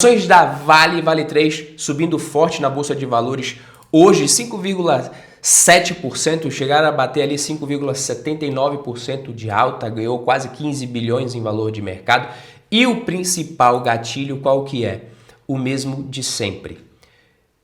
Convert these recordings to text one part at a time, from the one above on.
Ações da Vale, Vale 3, subindo forte na Bolsa de Valores. Hoje, 5,7%, chegaram a bater ali 5,79% de alta, ganhou quase 15 bilhões em valor de mercado. E o principal gatilho, qual que é? O mesmo de sempre.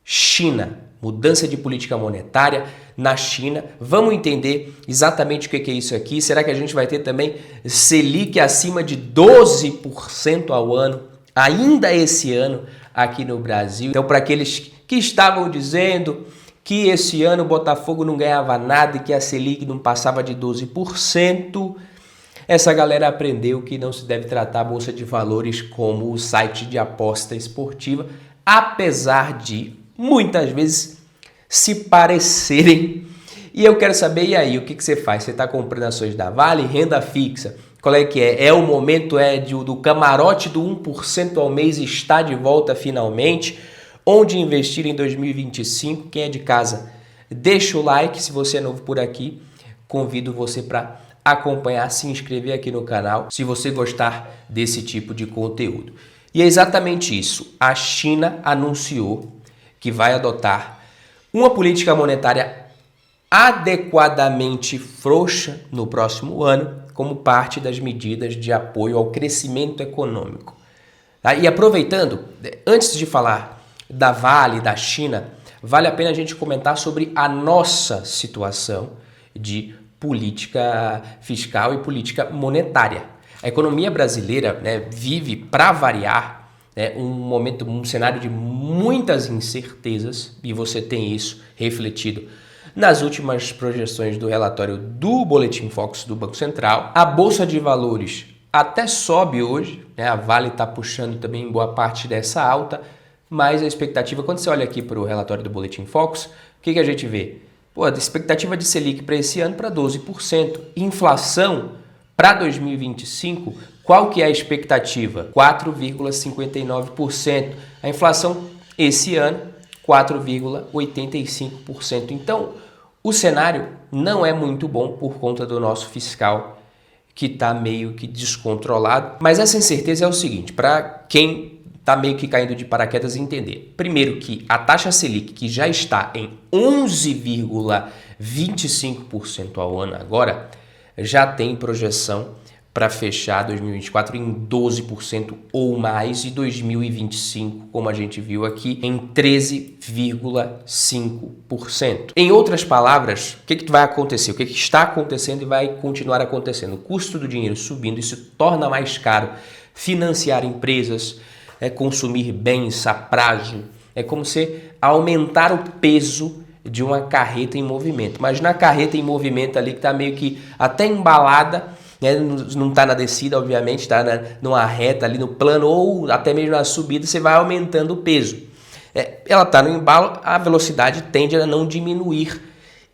China, mudança de política monetária na China. Vamos entender exatamente o que é isso aqui. Será que a gente vai ter também Selic acima de 12% ao ano? Ainda esse ano aqui no Brasil. Então, para aqueles que estavam dizendo que esse ano o Botafogo não ganhava nada e que a Selic não passava de 12%, essa galera aprendeu que não se deve tratar a Bolsa de Valores como o site de aposta esportiva, apesar de muitas vezes se parecerem. E eu quero saber, e aí, o que você faz? Você está comprando ações da Vale, renda fixa? Qual é que é? É o momento do camarote do 1% ao mês está de volta finalmente. Onde investir em 2025? Quem é de casa, deixa o like. Se você é novo por aqui, convido você para acompanhar, se inscrever aqui no canal, se você gostar desse tipo de conteúdo. E é exatamente isso. A China anunciou que vai adotar uma política monetária adequadamente frouxa no próximo ano, como parte das medidas de apoio ao crescimento econômico. E aproveitando, antes de falar da Vale, da China, vale a pena a gente comentar sobre a nossa situação de política fiscal e política monetária. A economia brasileira, vive, para variar, um cenário de muitas incertezas, e você tem isso refletido nas últimas projeções do relatório do Boletim Focus do Banco Central. A Bolsa de Valores até sobe hoje, a Vale está puxando também boa parte dessa alta, mas a expectativa, quando você olha aqui para o relatório do Boletim Focus, o que a gente vê? A expectativa de Selic para esse ano para 12%. Inflação para 2025, qual que é a expectativa? 4,59%. A inflação esse ano, 4,85%. Então, o cenário não é muito bom por conta do nosso fiscal, que está meio que descontrolado. Mas essa incerteza é o seguinte, para quem está meio que caindo de paraquedas entender. Primeiro que a taxa Selic, que já está em 11,25% ao ano agora, já tem projeção para fechar 2024 em 12% ou mais e 2025, como a gente viu aqui, em 13,5%. Em outras palavras, o que vai acontecer? O que está acontecendo e vai continuar acontecendo? O custo do dinheiro subindo, isso torna mais caro financiar empresas, consumir bens a prazo, é como se aumentar o peso de uma carreta em movimento. Mas na carreta em movimento ali que está meio que até embalada, não está na descida, obviamente, está numa reta ali no plano ou até mesmo na subida, você vai aumentando o peso. Ela está no embalo, a velocidade tende a não diminuir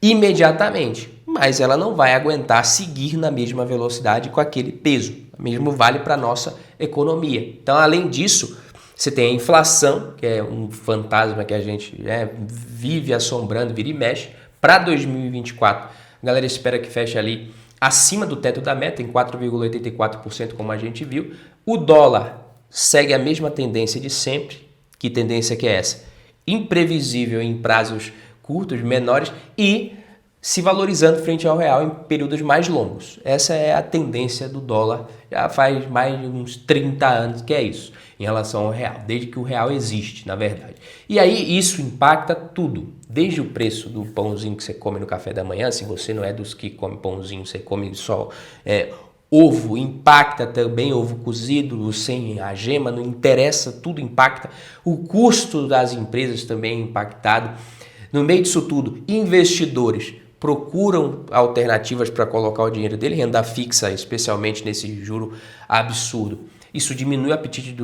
imediatamente, mas ela não vai aguentar seguir na mesma velocidade com aquele peso. O mesmo vale para a nossa economia. Então, além disso, você tem a inflação, que é um fantasma que a gente vive assombrando, vira e mexe. Para 2024, a galera espera que feche ali acima do teto da meta, em 4,84%, como a gente viu. O dólar segue a mesma tendência de sempre. Que tendência que é essa? Imprevisível em prazos curtos, menores e se valorizando frente ao real em períodos mais longos. Essa é a tendência do dólar, já faz mais de uns 30 anos que é isso, em relação ao real, desde que o real existe, na verdade. E aí isso impacta tudo, desde o preço do pãozinho que você come no café da manhã, se você não é dos que come pãozinho, você come só ovo, impacta também ovo cozido, sem a gema, não interessa, tudo impacta. O custo das empresas também é impactado. No meio disso tudo, investidores procuram alternativas para colocar o dinheiro dele, renda fixa, especialmente nesse juro absurdo. Isso diminui o apetite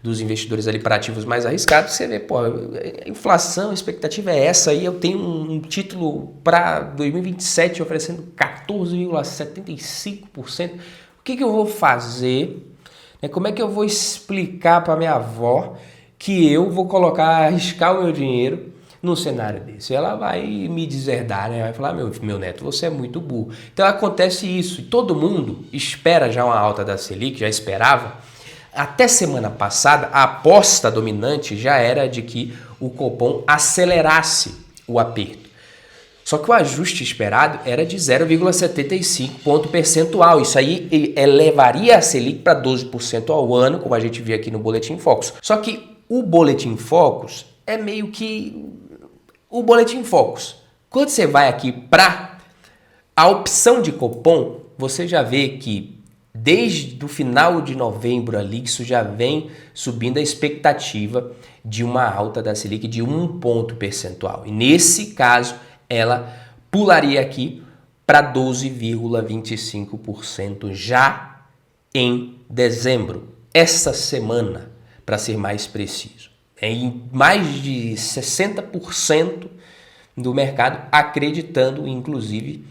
dos investidores ali para ativos mais arriscados. Você vê, a inflação, a expectativa é essa aí. Eu tenho um título para 2027 oferecendo 14,75%. O que eu vou fazer? Como é que eu vou explicar para minha avó que eu vou arriscar o meu dinheiro num cenário desse? Ela vai me deserdar, vai falar, meu neto, você é muito burro. Então acontece isso, e todo mundo espera já uma alta da Selic, já esperava, Até semana passada, a aposta dominante já era de que o Copom acelerasse o aperto. Só que o ajuste esperado era de 0,75 ponto percentual. Isso aí elevaria a Selic para 12% ao ano, como a gente viu aqui no Boletim Focus. Só que o Boletim Focus é meio que o Boletim Focus. Quando você vai aqui para a opção de Copom, você já vê que desde o final de novembro ali, isso já vem subindo a expectativa de uma alta da Selic de 1 ponto percentual. E nesse caso, ela pularia aqui para 12,25% já em dezembro. Essa semana, para ser mais preciso. Em mais de 60% do mercado acreditando, inclusive,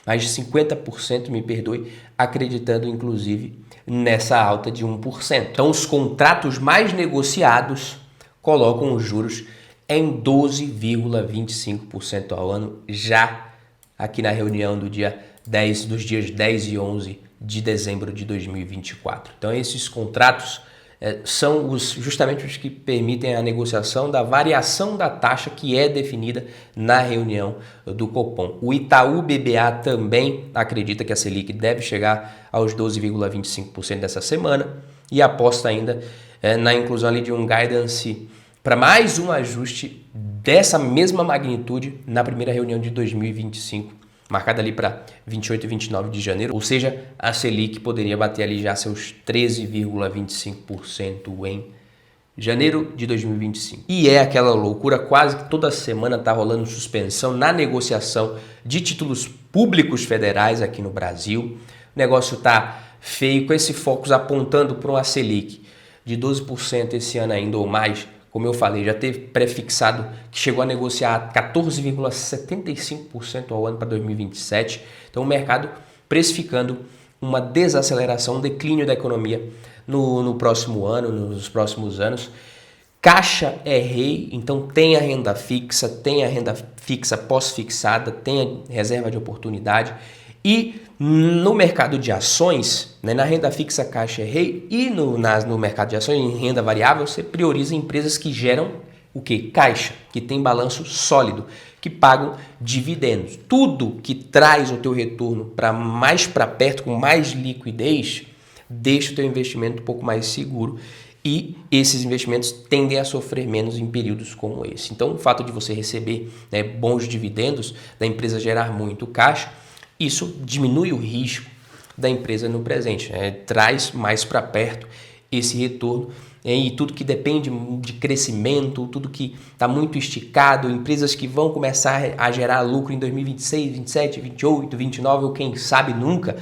mais de 50%, me perdoe, acreditando inclusive nessa alta de 1%. Então os contratos mais negociados colocam os juros em 12,25% ao ano, já aqui na reunião dos dias 10 e 11 de dezembro de 2024. Então esses contratos são justamente os que permitem a negociação da variação da taxa que é definida na reunião do Copom. O Itaú BBA também acredita que a Selic deve chegar aos 12,25% dessa semana e aposta ainda na inclusão ali de um guidance para mais um ajuste dessa mesma magnitude na primeira reunião de 2025, marcada ali para 28 e 29 de janeiro, ou seja, a Selic poderia bater ali já seus 13,25% em janeiro de 2025. E é aquela loucura, quase que toda semana está rolando suspensão na negociação de títulos públicos federais aqui no Brasil. O negócio está feio, com esse foco apontando para uma Selic de 12% esse ano ainda ou mais. Como eu falei, já teve prefixado que chegou a negociar 14,75% ao ano para 2027. Então o mercado precificando uma desaceleração, um declínio da economia no próximo ano, nos próximos anos. Caixa é rei, então tem a renda fixa pós-fixada, tem a reserva de oportunidade. E no mercado de ações, né, na renda fixa caixa é rei e no mercado de ações em renda variável, você prioriza empresas que geram o quê? Caixa, que tem balanço sólido, que pagam dividendos. Tudo que traz o teu retorno mais para perto, com mais liquidez, deixa o teu investimento um pouco mais seguro e esses investimentos tendem a sofrer menos em períodos como esse. Então, o fato de você receber, né, bons dividendos, da empresa gerar muito caixa, isso diminui o risco da empresa no presente, né? Traz mais para perto esse retorno, e tudo que depende de crescimento, tudo que está muito esticado, empresas que vão começar a gerar lucro em 2026, 27, 28, 29 ou quem sabe nunca,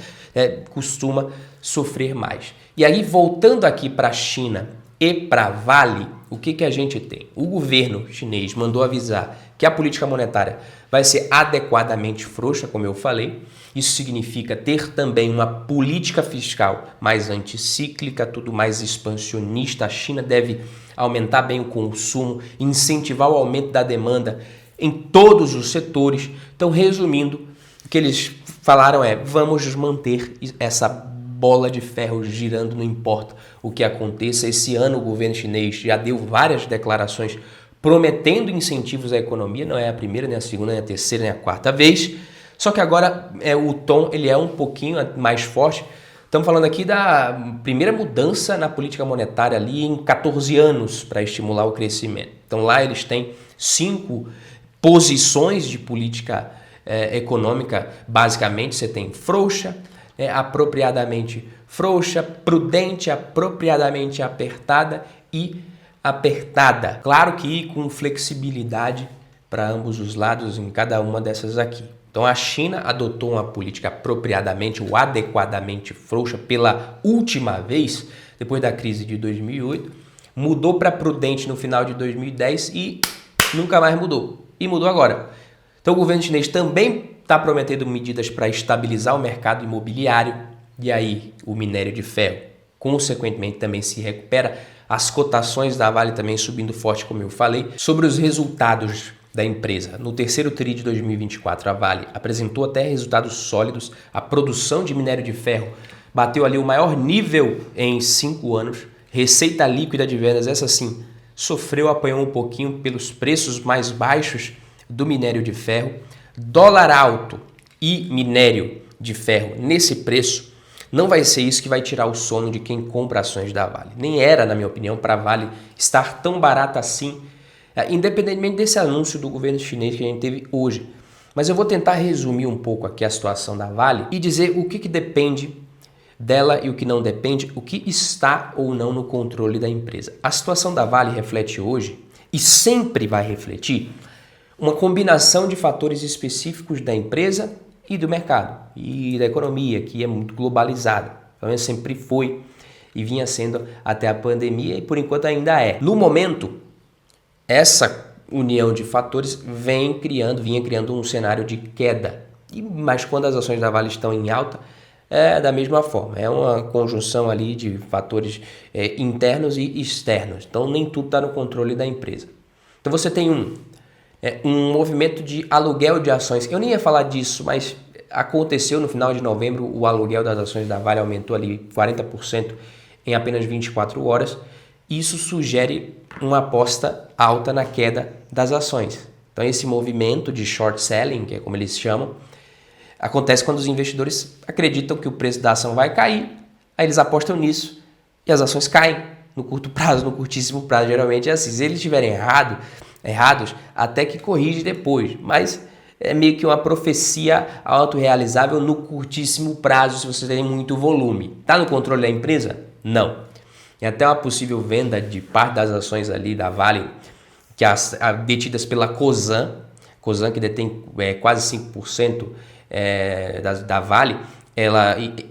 costuma sofrer mais. E aí, voltando aqui para a China e para a Vale, o que a gente tem? O governo chinês mandou avisar que a política monetária vai ser adequadamente frouxa, como eu falei. Isso significa ter também uma política fiscal mais anticíclica, tudo mais expansionista. A China deve aumentar bem o consumo, incentivar o aumento da demanda em todos os setores. Então, resumindo, o que eles falaram é: vamos manter essa bola de ferro girando, não importa o que aconteça. Esse ano o governo chinês já deu várias declarações prometendo incentivos à economia, não é a primeira, nem a segunda, nem a terceira, nem a quarta vez, só que agora o tom ele é um pouquinho mais forte. Estamos falando aqui da primeira mudança na política monetária ali em 14 anos para estimular o crescimento. Então lá eles têm 5 posições de política econômica, basicamente. Você tem frouxa, apropriadamente frouxa, prudente, apropriadamente apertada e apertada. Claro que com flexibilidade para ambos os lados em cada uma dessas aqui. Então a China adotou uma política apropriadamente ou adequadamente frouxa pela última vez, depois da crise de 2008, mudou para prudente no final de 2010 e nunca mais mudou. E mudou agora. Então o governo chinês também está prometendo medidas para estabilizar o mercado imobiliário e aí o minério de ferro, consequentemente, também se recupera. As cotações da Vale também subindo forte, como eu falei. Sobre os resultados da empresa, no terceiro TRI de 2024, a Vale apresentou até resultados sólidos. A produção de minério de ferro bateu ali o maior nível em 5 anos, Receita líquida de vendas, essa sim, sofreu, apanhou um pouquinho pelos preços mais baixos do minério de ferro. Dólar alto e minério de ferro nesse preço não vai ser isso que vai tirar o sono de quem compra ações da Vale. Nem era, na minha opinião, para a Vale estar tão barata assim, independentemente desse anúncio do governo chinês que a gente teve hoje. Mas eu vou tentar resumir um pouco aqui a situação da Vale e dizer o que depende dela e o que não depende, o que está ou não no controle da empresa. A situação da Vale reflete hoje, e sempre vai refletir, uma combinação de fatores específicos da empresa e do mercado e da economia, que é muito globalizada. Então, sempre foi e vinha sendo até a pandemia e por enquanto ainda é. No momento, essa união de fatores vinha criando um cenário de queda. Mas quando as ações da Vale estão em alta, é da mesma forma. É uma conjunção ali de fatores internos e externos. Então nem tudo está no controle da empresa. Então você tem um movimento de aluguel de ações. Eu nem ia falar disso, mas aconteceu no final de novembro, o aluguel das ações da Vale aumentou ali 40% em apenas 24 horas. Isso sugere uma aposta alta na queda das ações. Então esse movimento de short selling, que é como eles chamam, acontece quando os investidores acreditam que o preço da ação vai cair, aí eles apostam nisso e as ações caem no curto prazo, no curtíssimo prazo. Geralmente é assim. Se eles estiverem errados, até que corrige depois, mas é meio que uma profecia autorrealizável no curtíssimo prazo se você tem muito volume. Está no controle da empresa? Não. E até uma possível venda de parte das ações ali da Vale, que detidas pela Cosan que detém quase 5% da Vale,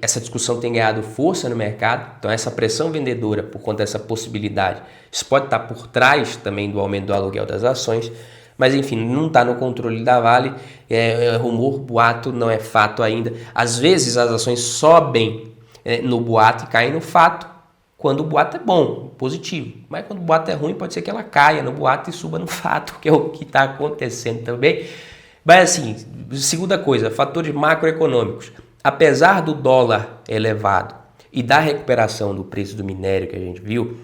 essa discussão tem ganhado força no mercado. Então essa pressão vendedora por conta dessa possibilidade, isso pode estar por trás também do aumento do aluguel das ações, mas enfim, não está no controle da Vale, é rumor, boato, não é fato ainda. Às vezes as ações sobem no boato e caem no fato, quando o boato é bom, positivo, mas quando o boato é ruim pode ser que ela caia no boato e suba no fato, que é o que está acontecendo também. Mas assim, segunda coisa, fatores macroeconômicos. Apesar do dólar elevado e da recuperação do preço do minério que a gente viu,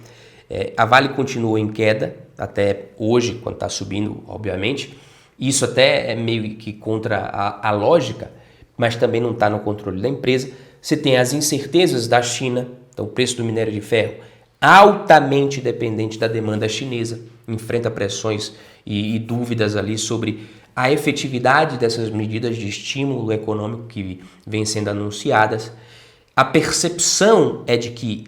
a Vale continua em queda até hoje, quando está subindo, obviamente. Isso até é meio que contra a lógica, mas também não está no controle da empresa. Você tem as incertezas da China, então o preço do minério de ferro altamente dependente da demanda chinesa, enfrenta pressões e dúvidas ali sobre a efetividade dessas medidas de estímulo econômico que vêm sendo anunciadas. A percepção é de que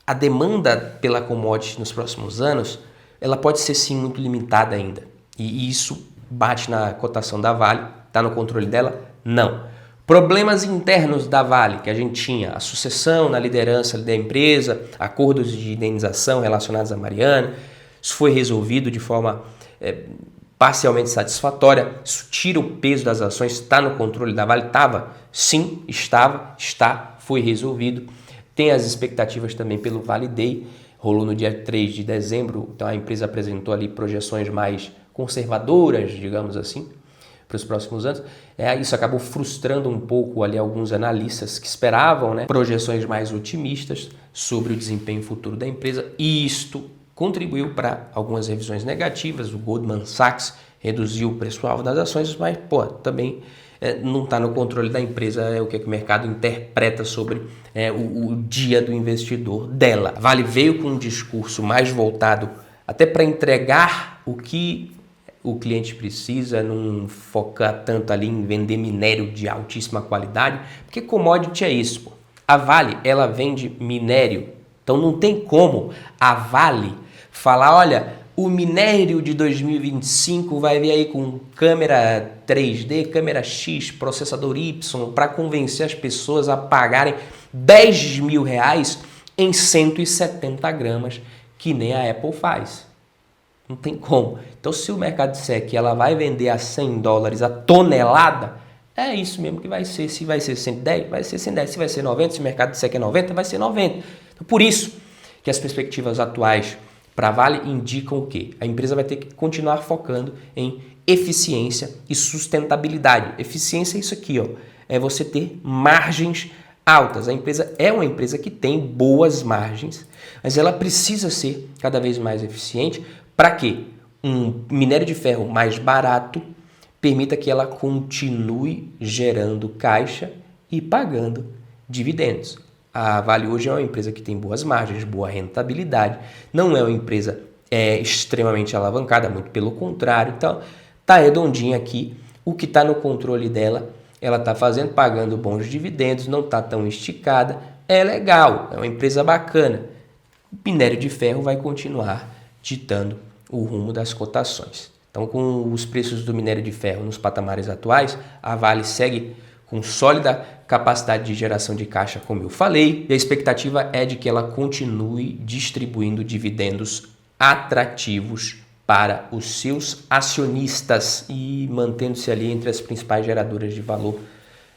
a demanda pela commodity nos próximos anos, ela pode ser sim muito limitada ainda. E isso bate na cotação da Vale. Está no controle dela? Não. Problemas internos da Vale, que a gente tinha, a sucessão na liderança da empresa, acordos de indenização relacionados a Mariana, isso foi resolvido de forma parcialmente satisfatória. Isso tira o peso das ações, está no controle da Vale? Sim, está, foi resolvido. Tem as expectativas também pelo Vale Day, rolou no dia 3 de dezembro, então a empresa apresentou ali projeções mais conservadoras, digamos assim, para os próximos anos. Isso acabou frustrando um pouco ali alguns analistas que esperavam projeções mais otimistas sobre o desempenho futuro da empresa, e isto contribuiu para algumas revisões negativas. O Goldman Sachs reduziu o preço-alvo das ações, mas também não está no controle da empresa, é o que o mercado interpreta sobre o dia do investidor dela. A Vale veio com um discurso mais voltado até para entregar o que o cliente precisa, não focar tanto ali em vender minério de altíssima qualidade, porque commodity é isso. A Vale, ela vende minério, então não tem como a Vale falar, olha, o minério de 2025 vai vir aí com câmera 3D, câmera X, processador Y, para convencer as pessoas a pagarem R$10.000 em 170 gramas, que nem a Apple faz. Não tem como. Então, se o mercado disser que ela vai vender a $100 a tonelada, é isso mesmo que vai ser. Se vai ser 110, vai ser 110. Se vai ser 90, se o mercado disser que é 90, vai ser 90. Então, por isso que as perspectivas atuais para a Vale indicam o quê? A empresa vai ter que continuar focando em eficiência e sustentabilidade. Eficiência é isso aqui, ó. É você ter margens altas. A empresa é uma empresa que tem boas margens, mas ela precisa ser cada vez mais eficiente para que um minério de ferro mais barato permita que ela continue gerando caixa e pagando dividendos. A Vale hoje é uma empresa que tem boas margens, boa rentabilidade, não é uma empresa extremamente alavancada, muito pelo contrário. Então, tá redondinha aqui, o que está no controle dela, ela está fazendo, pagando bons dividendos, não está tão esticada, é legal, é uma empresa bacana. O minério de ferro vai continuar ditando o rumo das cotações. Então, com os preços do minério de ferro nos patamares atuais, a Vale segue com sólida capacidade de geração de caixa, como eu falei, e a expectativa é de que ela continue distribuindo dividendos atrativos para os seus acionistas e mantendo-se ali entre as principais geradoras de valor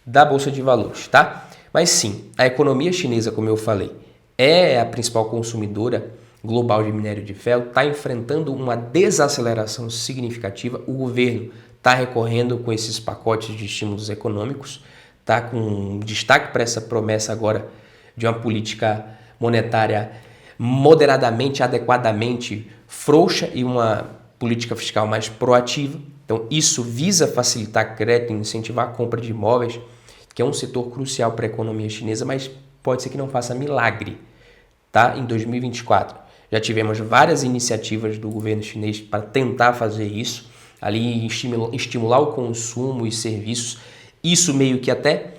da Bolsa de Valores, tá? Mas sim, a economia chinesa, como eu falei, é a principal consumidora global de minério de ferro, está enfrentando uma desaceleração significativa. O governo está recorrendo com esses pacotes de estímulos econômicos, está com destaque para essa promessa agora de uma política monetária moderadamente, adequadamente frouxa e uma política fiscal mais proativa. Então, isso visa facilitar crédito e incentivar a compra de imóveis, que é um setor crucial para a economia chinesa, mas pode ser que não faça milagre, tá? Em 2024, já tivemos várias iniciativas do governo chinês para tentar fazer isso, ali estimular o consumo e serviços. Isso meio que até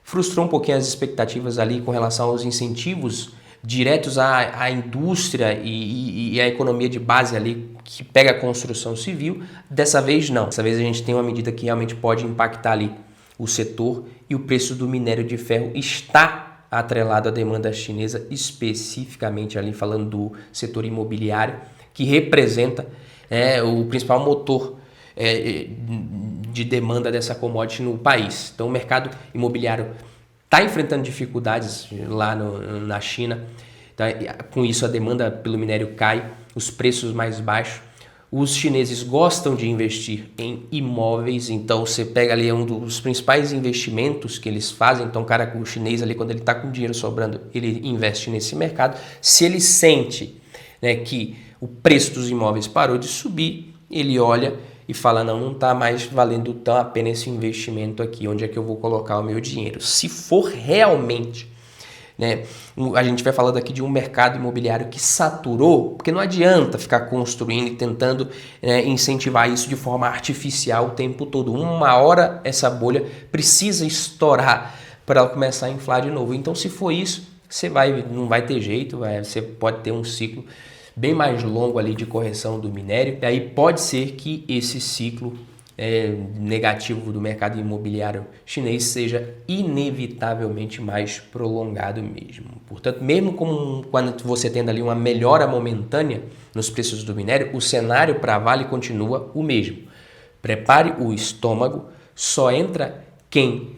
frustrou um pouquinho as expectativas ali com relação aos incentivos diretos à indústria e à economia de base ali que pega a construção civil. Dessa vez não. Dessa vez a gente tem uma medida que realmente pode impactar ali o setor, e o preço do minério de ferro está atrelado à demanda chinesa, especificamente ali falando do setor imobiliário, que representa o principal motor de demanda dessa commodity no país. Então o mercado imobiliário está enfrentando dificuldades lá na China. Então, com isso a demanda pelo minério cai, os preços mais baixos. Os chineses gostam de investir em imóveis, então você pega ali um dos principais investimentos que eles fazem. Então o chinês ali, quando ele está com dinheiro sobrando, ele investe nesse mercado. Se ele sente, né, que o preço dos imóveis parou de subir, ele olha e fala, não está mais valendo tão a pena esse investimento aqui, onde é que eu vou colocar o meu dinheiro? Se for realmente, né, a gente vai falando aqui de um mercado imobiliário que saturou, porque não adianta ficar construindo e tentando incentivar isso de forma artificial o tempo todo. Uma hora essa bolha precisa estourar para ela começar a inflar de novo. Então, se for isso, não vai ter jeito, você pode ter um ciclo bem mais longo ali de correção do minério. E aí pode ser que esse ciclo negativo do mercado imobiliário chinês seja inevitavelmente mais prolongado mesmo. Portanto, mesmo quando você tendo ali uma melhora momentânea nos preços do minério, o cenário para a Vale continua o mesmo. Prepare o estômago, só entra quem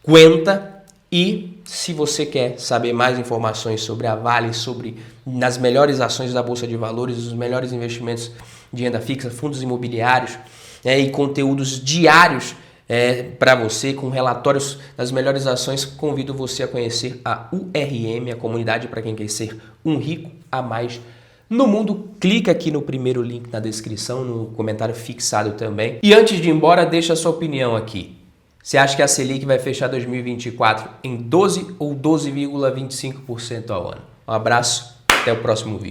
aguenta. E se você quer saber mais informações sobre a Vale, sobre as melhores ações da Bolsa de Valores, os melhores investimentos de renda fixa, fundos imobiliários, e conteúdos diários para você, com relatórios das melhores ações, convido você a conhecer a URM, a comunidade para quem quer ser um rico a mais no mundo. Clica aqui no primeiro link na descrição, no comentário fixado também. E antes de ir embora, deixa a sua opinião aqui. Você acha que a Selic vai fechar 2024 em 12 ou 12,25% ao ano? Um abraço, até o próximo vídeo.